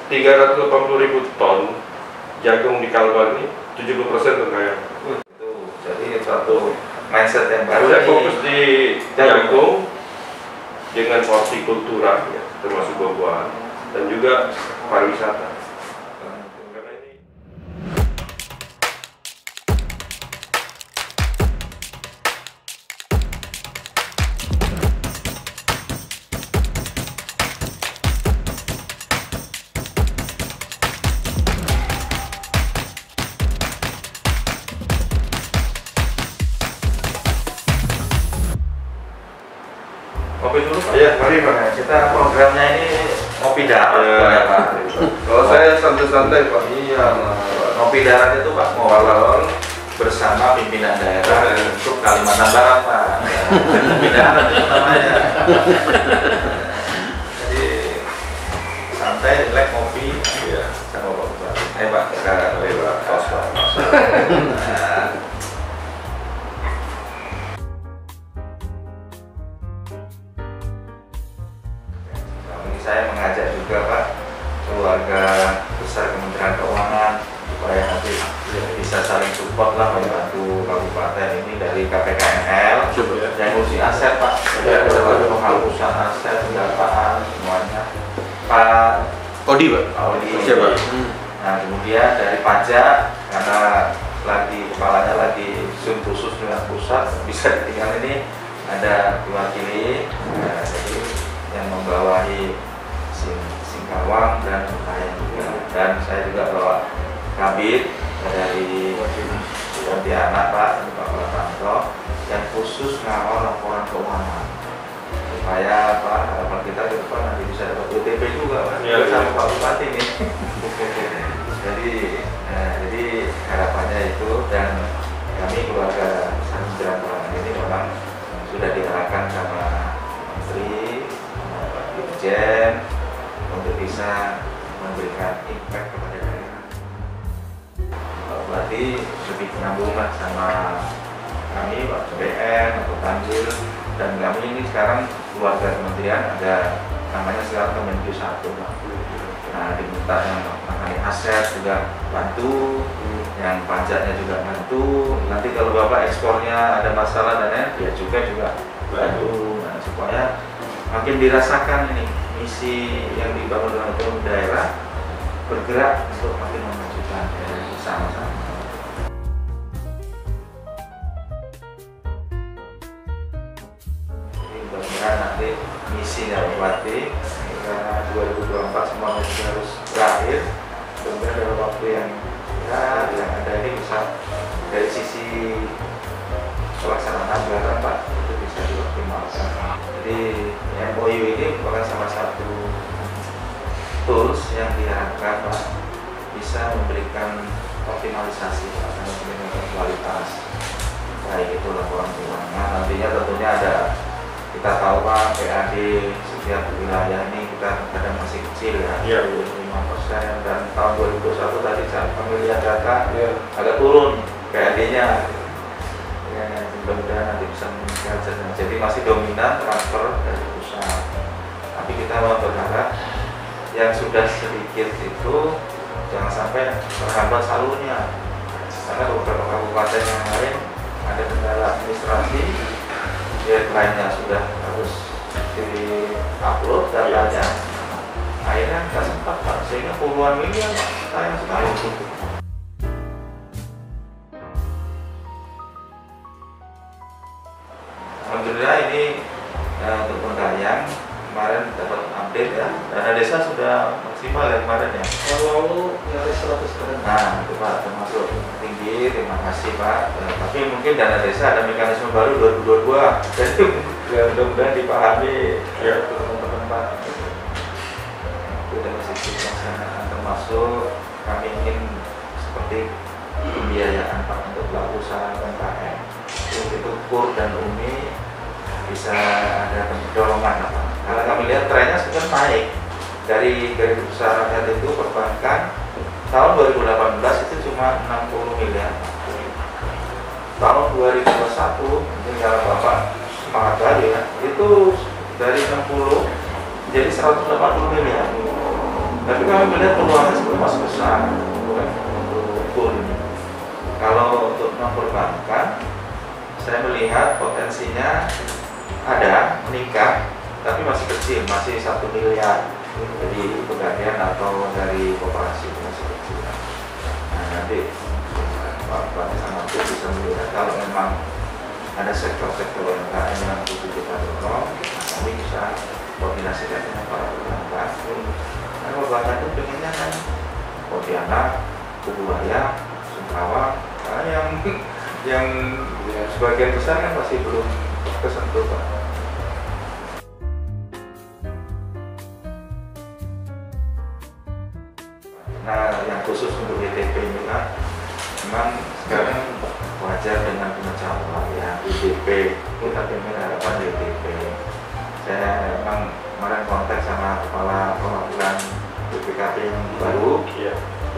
380.000 ton jagung di Kalbar ini 70% terkaya. Itu jadi suatu mindset yang baru. Saya fokus di jagung dengan hortikultura, ya, termasuk buah-buahan dan juga pariwisata. Karena ini Kopi dulu Pak. ya, mari Pak. Nah, kita programnya ini ngopi darat Ya. Pak. Kalau saya santai-santai Pak. Iya, ngopi darat itu Pak ngobrol bersama pimpinan daerah untuk Kalimantan Barat Pak. Ngopi darat itu namanya. Jadi santai, relax ngopi. Iya. Sama Pak Bupati. Pak, sekarang Pak. Saya mengajak juga Pak keluarga besar Kementerian Keuangan supaya nanti bisa saling support lah membantu kabupaten ini dari KPKNL yang ngurusi aset Pak, ada penghapusan aset, pendataan semuanya Pak Odi Pak. Odi. Siapa? Nah kemudian dari pajak karena lagi kepalanya lagi zoom khusus dengan pusat bisa ditinggal ini ada diwakili jadi yang membawahi Singkawang dan Untayang juga, dan saya juga bawa kabit dari Pontianak Pak Pratanto yang khusus ngawal laporan keuangan supaya Pak harapan kita ke depan nanti bisa dapat UTP juga Pak sama Pak Bupati nih. jadi harapannya itu, dan kami keluarga Kementerian Keuangan ini memang sudah diarahkan sama Menteri Pak Dirjen untuk bisa memberikan impact kepada daerah. Berarti lebih nyambung lah sama kami Pak BN atau Tanjil, dan kami ini sekarang keluarga kementerian ada namanya sekarang Kemenku 1 Pak. Nah diminta yang menangani aset juga bantu, yang pajaknya juga bantu. Nanti kalau Bapak ekspornya ada masalah dan ya juga bantu. Nah, supaya makin dirasakan ini misi yang dibangun oleh daerah bergerak untuk makin memajukan daerah bersama-sama. Jadi mudah-mudahan nanti misi dari Bupati karena 2024 semua misi harus berakhir. Semoga dalam waktu yang ada ini bisa dari sisi pelaksanaan anggaran Pak itu bisa dioptimalkan. Jadi MOU ini merupakan salah satu tools yang diharapkan Pak bisa memberikan optimalisasi dalam peningkatan kualitas baik itu laporan keuangan. Nantinya tentunya ada, kita tahu Pak PAD setiap wilayah ini kita kadang masih kecil ya, 5%, dan tahun 2021 tadi saat pemilihan data agak turun PAD-nya. Ya, mudah-mudahan nanti bisa meningkat, jadi masih dominan transfer dari pusat. Tapi kita mau berharap yang sudah sedikit itu jangan sampai terhambat salurnya, karena beberapa kabupaten yang lain ada kendala administrasi, deadline-nya sudah harus di-upload datanya, akhirnya nggak sempat Pak, sehingga puluhan miliar Pak, sayang sekali. Alhamdulillah ini untuk Pontianak kemarin dapat update ya, dana desa sudah maksimal ya kemarin ya. Lalu nyaris 100%. Nah itu Pak termasuk tinggi, terima kasih Pak. Tapi mungkin dana desa ada mekanisme baru 2022, jadi ya mudah-mudahan dipahami ya teman-teman Pak. Itu dari sisi pelaksanaan termasuk kami ingin seperti pembiayaan Pak untuk pelaku usaha UMKM. Itu KUR dan UMI bisa ada dorongan apa? Karena kami lihat trennya sekarang naik dari besar rakyat itu perbankan tahun 2018 itu cuma 60 miliar. Tahun 2021 ini kalau Bapak semangat lagi ya, itu dari 60 jadi 180 miliar. Tapi kami melihat peluangnya sebenarnya masih besar untuk pool ini. Kalau untuk non perbankan, saya melihat potensinya ada meningkat, tapi masih kecil, masih 1 miliar. Jadi pegadaian atau dari koperasi masih kecil. Nah, nanti Pak Bupati sama Bu bisa melihat kalau memang ada sektor-sektor UMKM yang butuh kita dorong, kami bisa koordinasikan dengan para perbankan. Karena perbankan itu pengennya kan Pontianak, Kubuaya, Singkawang, yang sebagian besar kan masih belum kesentuh, Pak. Nah, yang khusus untuk WTP ini kan, memang sekarang wajar dengan pemecah ya WTP, kita pengen harapan WTP. Saya memang kemarin kontak sama kepala perwakilan BPKP yang baru,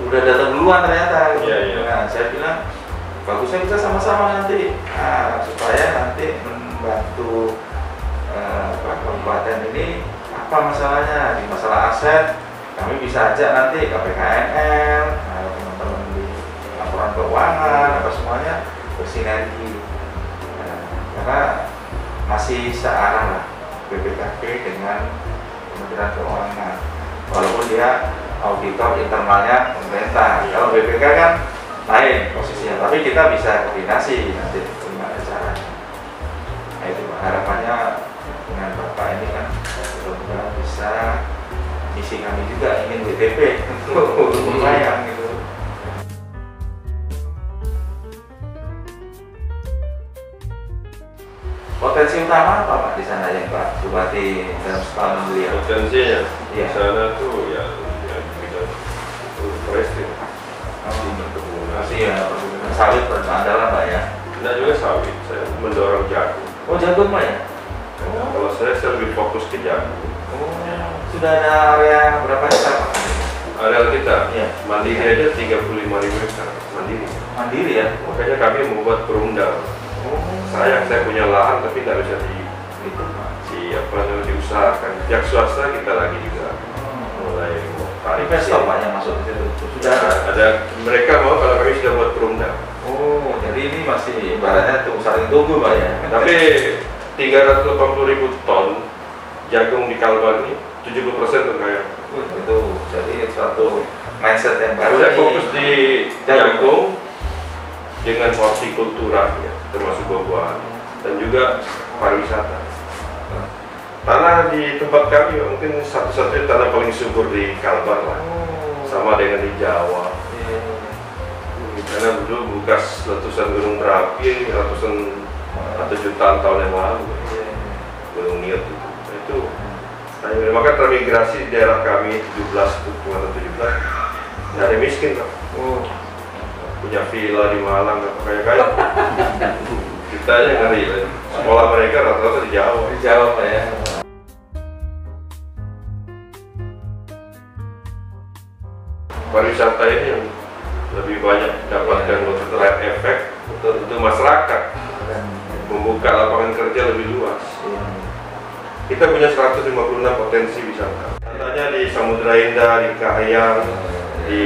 udah datang duluan ternyata. Nah, saya bilang bagusnya kita sama-sama nanti, supaya nanti membantu kabupaten ini apa masalahnya di masalah aset. Kami bisa ajak nanti KPKNL, teman-teman di laporan keuangan, apa semuanya bersinergi. Karena masih searah lah BPKP dengan Kementerian Keuangan. Walaupun dia auditor internalnya pemerintah. Kalau BPK kan lain posisinya, tapi kita bisa koordinasi nanti gimana caranya. Nah, itu harapannya dengan Bapak ini kan mudah-mudahan bisa misi kami juga ingin WTP untuk lumayan gitu. Potensi utama apa Pak di sana yang Pak Bupati dalam setahun beliau? Potensinya di sana tuh ya bidang forestry, masih ya perkebunan sawit andalan Pak ya. Tidak juga sawit, saya mendorong jagung. Oh, jagung Pak ya? Kalau saya lebih fokus ke jagung. Sudah ada area berapa hektar Pak? Areal kita, ya. Mandiri aja 35.000 hektar, mandiri. Mandiri ya? Makanya kami membuat perumda. Sayang saya punya lahan tapi nggak bisa diusahakan. Pihak swasta kita lagi juga mulai tarik. Investor Pak yang masuk ke situ. Sudah ada mereka mau kalau kami sudah buat perumda. Oh, jadi ini masih ibaratnya saling tunggu Pak ya? Tapi 380.000 ton jagung di Kalbar ini 70% terkaya. Itu jadi suatu mindset yang baru. Saya fokus di jagung dengan hortikultura ya, termasuk buah-buahan dan juga pariwisata. Tanah di tempat kami mungkin satu-satunya tanah paling subur di Kalbar lah, sama dengan di Jawa. Karena dulu bekas letusan gunung berapi ratusan atau jutaan tahun yang lalu, Gunung Niut itu. Maka termigrasi di daerah kami 17 dari miskin Pak. Punya villa di Malang, kaya-kaya. Kita aja ngeri. Sekolah mereka rata-rata di Jawa. Di Jawa Pak ya. Pariwisata ini yang lebih banyak dapatkan multiplier efek untuk masyarakat, membuka lapangan kerja lebih luas. Kita punya 156 potensi wisata. Contohnya di Samudra Indah, di Kahayang, di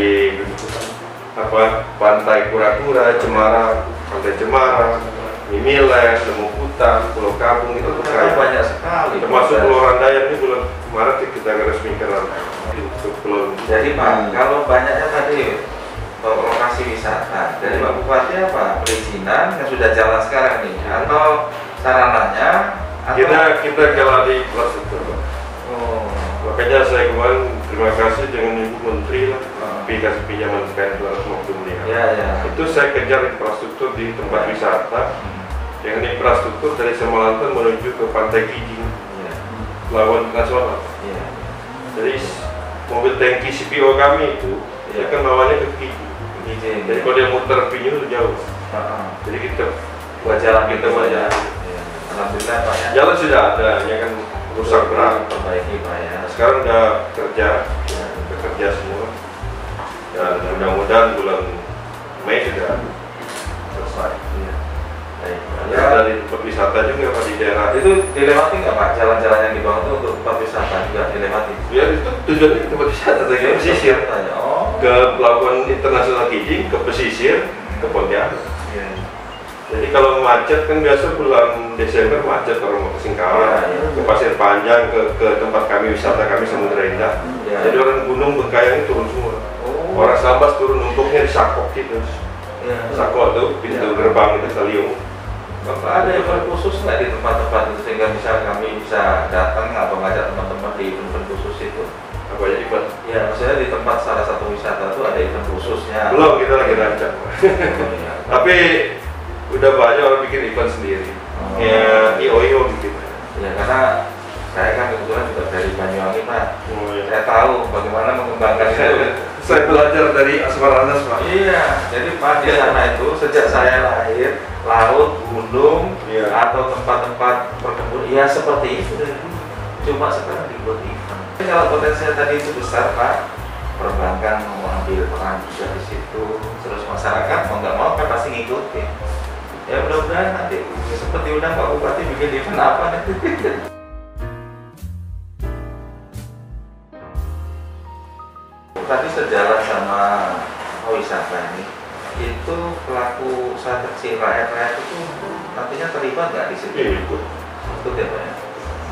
Pantai Kura-Kura, Cemara, Pantai Cemara, Mimiles, Lemukutang, Pulau Kabung itu kaya. Banyak sekali. Termasuk Pulau Randayan ini bulan Maret kita resmikan untuk pulau. Jadi Pak, kalau banyaknya tadi lokasi wisata dari Pak Bupati apa perizinan yang sudah jalan sekarang nih atau sarananya? Kita jalan di infrastruktur. Makanya saya kemarin terima kasih dengan Ibu Menteri lah, kasih pinjaman sekian 250 miliar. Itu saya kejar infrastruktur di tempat wisata dengan infrastruktur dari Semalantan menuju ke Pantai Kijing, Pelabuhan Nasional. Jadi mobil tangki CPO kami itu kan bawanya ke Kijing. Jadi kalau dia muter pinyu itu jauh. Jadi kita buat jalan kita saja. Alhamdulillah Pak ya. Jalan sudah ada, ya kan rusak berat. Perbaiki Pak ya. Sekarang udah kerja semua. Dan mudah-mudahan bulan Mei sudah selesai. Ya, dari tempat wisata juga Pak di daerah. Itu dilewati nggak Pak? Jalan-jalan yang dibangun itu untuk tempat wisata juga dilewati? Ya itu tujuannya ke tempat wisata, ke pesisir, Oh. ke Pelabuhan Internasional Kijing, ke pesisir, ke Pontianak. Iya. Jadi kalau macet kan biasa bulan Desember macet orang mau ke Singkawang, Iya. ke Pasir Panjang, ke tempat kami wisata kami Samudra Indah. Iya. Jadi orang Gunung Bengkayang turun semua. Oh. Orang Sambas turun numpuknya di Sakok gitu. Iya. Sakok tuh pintu Iya. gerbang itu Kaliung. Bapak ada event khusus nggak di tempat-tempat itu sehingga bisa kami bisa datang atau ngajak teman-teman di event khusus itu? Apa ya event? Ya, maksudnya di tempat salah satu wisata itu ada event khususnya. Belum, kita lagi rancang. Oh, iya. Tapi udah banyak orang bikin event sendiri. Oh. Kayak IOIO gitu. Ya, karena saya kan kebetulan juga dari Banyuwangi, Pak. Oh, iya. Saya tahu bagaimana mengembangkan itu. Saya belajar dari Asmar Anas, Pak. Iya, jadi Pak di sana itu sejak saya lahir, laut, gunung, Iya. atau tempat-tempat perkebunan, ya seperti itu. Cuma sekarang dibuat event. Tapi kalau potensinya tadi itu besar, Pak, perbankan mau ambil peran juga di situ, terus masyarakat mau nggak mau kan pasti ngikutin. Ya mudah-mudahan nanti seperti undang Pak Bupati bikin event apa nanti. Tadi sejalan sama wisata ini, itu pelaku usaha kecil rakyat itu nantinya terlibat nggak di situ? Iya, ikut. Ikut ya Pak ya?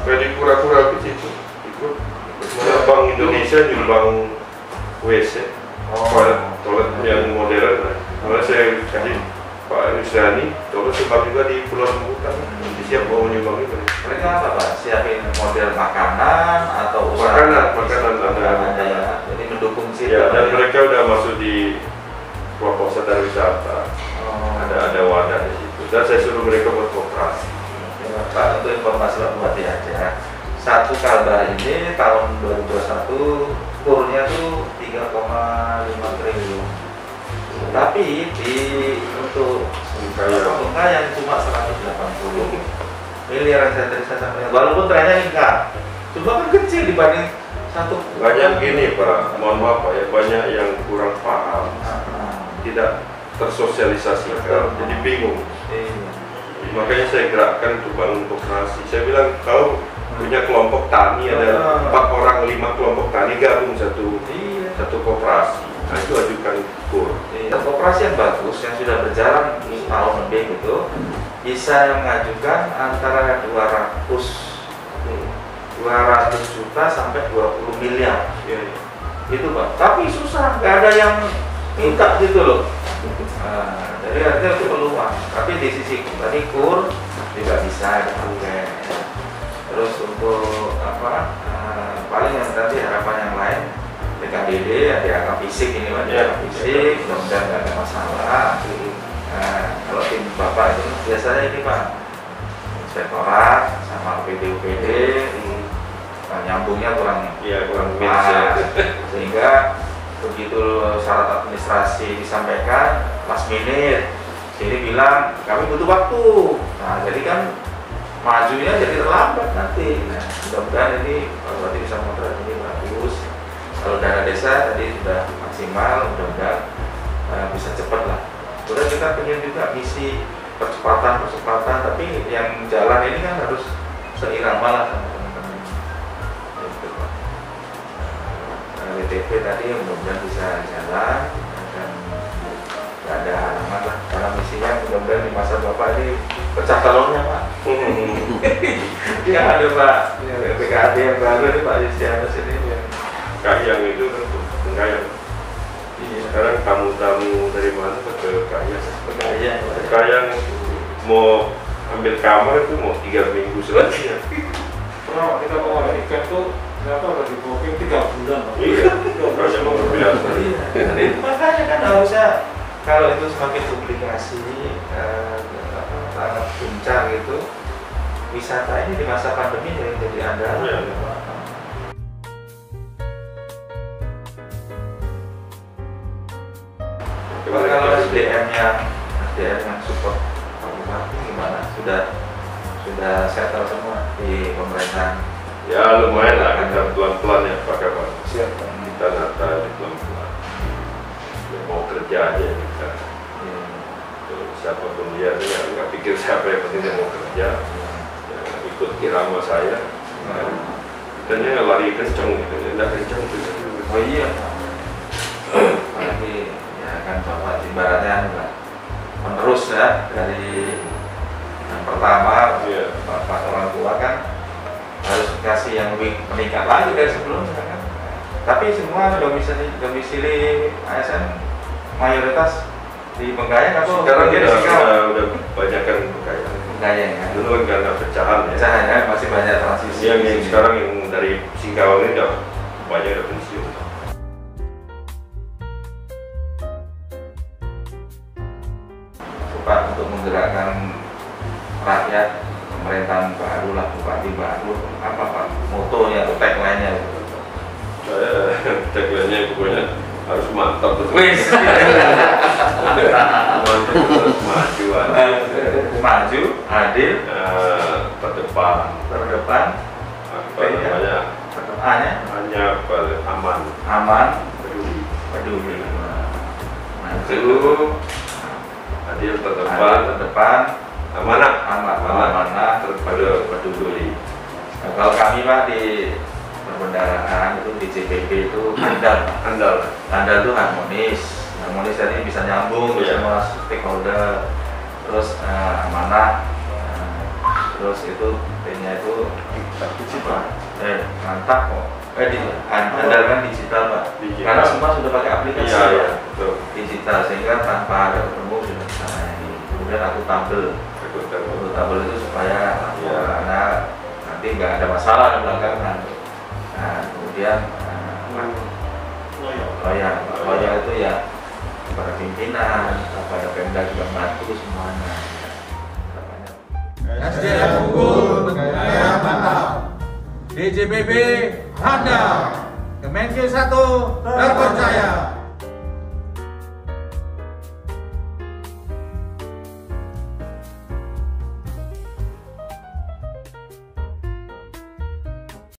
Kayak di kura-kura ke situ. Ikut. Mana Bank Indonesia nyumbang WC. Toilet yang modern. Malah saya kasih Pak Yusrani, coba sumbang juga di Pulau Rambutan. Siap mau menyumbang itu. Mereka apa Pak? Siapin model makanan atau usaha? Makanan ada. Ya. Jadi mendukung situ. Ya, dan ya? mereka udah masuk di kelompok sadar wisata. Oh. Ada wadah di situ. Dan saya suruh mereka buat koperasi. Ya, Pak, untuk informasi Pak Bupati aja. Satu Kalbar ini tahun 2021 kurnya tuh 3,5 triliun. Tapi untuk Bengkayang cuma 180 miliar yang tadi saya sampaikan. Walaupun trennya meningkat, cuma kan kecil dibanding satu. Banyak gini Pak, mohon maaf Pak ya, banyak yang kurang paham, tidak tersosialisasikan, jadi bingung. Iya. Makanya saya gerakkan untuk bangun koperasi. Saya bilang kalau punya kelompok tani ada 4 orang 5 kelompok tani gabung satu koperasi. Nah itu ajukan KUR. Iya. Koperasi yang bagus yang sudah berjalan tahun lebih gitu bisa mengajukan antara 200 juta sampai 20 miliar. Ya, Itu Pak. Tapi susah, nggak ada yang minta gitu loh. Nah, jadi artinya itu peluang. Tapi di sisi tadi KUR juga bisa dipakai. Terus untuk apa? Paling yang tadi harapan yang lain PKDD ada angka fisik ini Pak, Ya, fisik, mudah-mudahan nggak ada masalah. Nah, kalau tim Bapak itu biasanya ini Pak, inspektorat sama UPD, nyambungnya kurang kurang pas, sehingga begitu syarat administrasi disampaikan last minute, jadi bilang kami butuh waktu. Nah, jadi kan majunya jadi terlambat nanti. Nah, mudah-mudahan ini Pak Bupati bisa memotret ini bagus. Kalau dana desa tadi sudah maksimal, mudah-mudahan bisa cepat lah. Kemudian kita ingin juga misi percepatan, tapi yang jalan ini kan harus seirama lah sama teman-teman. Itu Pak. WTP tadi mudah-mudahan bisa jalan dan nggak ada halangan lah. Karena misinya mudah-mudahan di masa Bapak ini pecah telurnya Pak. Ya ada Pak, PKAD yang baru ini Pak Yustianus ini yang Kayang itu kan Bengkayang. Sekarang tamu-tamu dari mana ke Kayang? Kayang mau ambil kamar itu mau 3 minggu selesai. Pernah kita mau ada ikan tuh ternyata udah di booking 3 bulan. Iya, banyak luar biasa. Jadi makanya kan harusnya kalau itu semakin publikasi sangat puncak gitu, wisata ini di masa pandemi jadi andalan. Iya. Pak, kalau SDM yang support Pak Bupati gimana? Sudah settle semua di pemerintahan? Ya lumayan lah, kita pelan-pelan ya Pak Kapan. Siap. Kita nata di pelan-pelan. Ya, mau kerja aja kita. Siapapun dia, nggak pikir siapa yang penting dia mau kerja. Ya, ikut irama saya. Dan dia lari kenceng gitu, dia nggak kenceng Oh iya. Apalagi ya kan bapak ibaratnya enggak menerus ya dari yang pertama, Iya. bapak orang tua kan harus kasih yang lebih meningkat lagi dari sebelumnya kan. Tapi semua domisili ASN mayoritas di Bengkayang atau Sekarang bagian Singkawang? udah banyak kan Bengkayang. Bengkayang ya. Dulu kan karena pecahan ya. Pecahan ya, masih banyak transisi. Yang sekarang yang dari Singkawang ini udah banyak udah pensiun. Pak, untuk menggerakkan rakyat, pemerintahan baru lah, bupati baru, apa Pak motonya atau tagline-nya? Saya tagline-nya pokoknya harus mantap terus. Wis. Mantap terus maju. Maju, adil, Terdepan. Apa namanya? A-nya Hanya aman. aman, Peduli. peduli. Maju, Adil adil, terdepan. terdepan, Amanah. amanah, peduli. Nah, kalau kami Pak di perbendaharaan itu di JPP itu andal, Pak. Andal itu harmonis tadi bisa nyambung Iya. semua stakeholder, terus amanah, terus itu T-nya itu apa? Mantap kok. Andal kan digital Pak, Digital. karena semua sudah pakai aplikasi Iya, Pak. betul. Digital sehingga tanpa ada ketemu sudah bisa layani. Kemudian aku tabel itu supaya Iya. karena nanti nggak ada masalah di belakangan. Nah, kemudian loyal itu ya kepada pimpinan, kepada Pemda juga bantu semuanya. SDM unggul, Bengkayang mantap. DJPB handal, Kemenkeu 1 terpercaya.